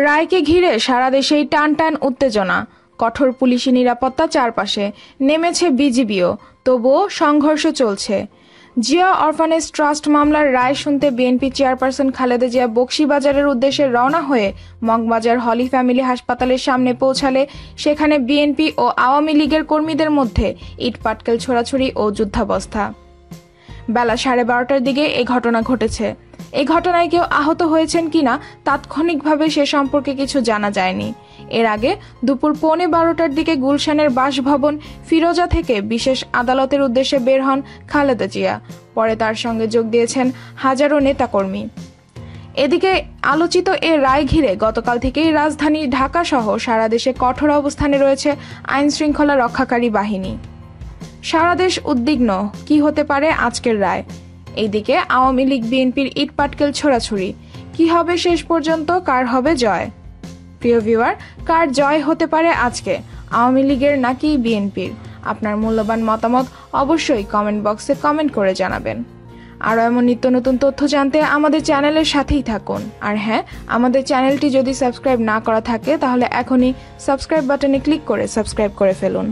রায়কে ঘিরে সারা দেশেই টান টান উত্তেজনা, কঠোর পুলিশি নিরাপত্তা চারপাশে, নেমেছে বিজিবিও, তবুও সংঘর্ষ চলছে। জিয়া অরফানেজ ট্রাস্ট মামলার রায় শুনতে বিএনপি চেয়ারপারসন খালেদা জিয়া বকশীবাজারের উদ্দেশ্যে রওনা হয়ে মগবাজার হলি ফ্যামিলি হাসপাতালের সামনে পৌঁছালে সেখানে বিএনপি ও আওয়ামী লীগের কর্মীদের মধ্যে ইটপাটকেল ছোড়াছুড়ি ও যুদ্ধাবস্থা। বেলা 12:30টার দিকে এই ঘটনা ঘটেছে। এই ঘটনায় কেউ আহত হয়েছেন কিনা তাৎক্ষণিকভাবে সে সম্পর্কে কিছু জানা যায়নি। এর আগে দুপুর 11:15টার দিকে গুলশানের বাসভবন ফিরোজা থেকে বিশেষ আদালতের উদ্দেশ্যে বের হন খালেদা জিয়া। পরে তার সঙ্গে যোগ দিয়েছেন হাজারো নেতাকর্মী। এদিকে আলোচিত এ রায় ঘিরে গতকাল থেকেই রাজধানী ঢাকা সহ সারা দেশে কঠোর অবস্থানে রয়েছে আইন শৃঙ্খলা রক্ষাকারী বাহিনী। সারা দেশ উদ্বিগ্ন, কি হতে পারে আজকের রায়। এইদিকে আওয়ামী লীগ বিএনপির ইটপাটকেল ছোড়াছুড়ি, কি হবে শেষ পর্যন্ত, কার হবে জয়? প্রিয় ভিউয়ার, কার জয় হতে পারে আজকে, আওয়ামী লীগের নাকি বিএনপির? আপনার মূল্যবান মতামত অবশ্যই কমেন্ট বক্সে কমেন্ট করে জানাবেন। আরও এমন নিত্য নতুন তথ্য জানতে আমাদের চ্যানেলের সাথেই থাকুন। আর হ্যাঁ, আমাদের চ্যানেলটি যদি সাবস্ক্রাইব না করা থাকে তাহলে এখনই সাবস্ক্রাইব বাটনে ক্লিক করে সাবস্ক্রাইব করে ফেলুন।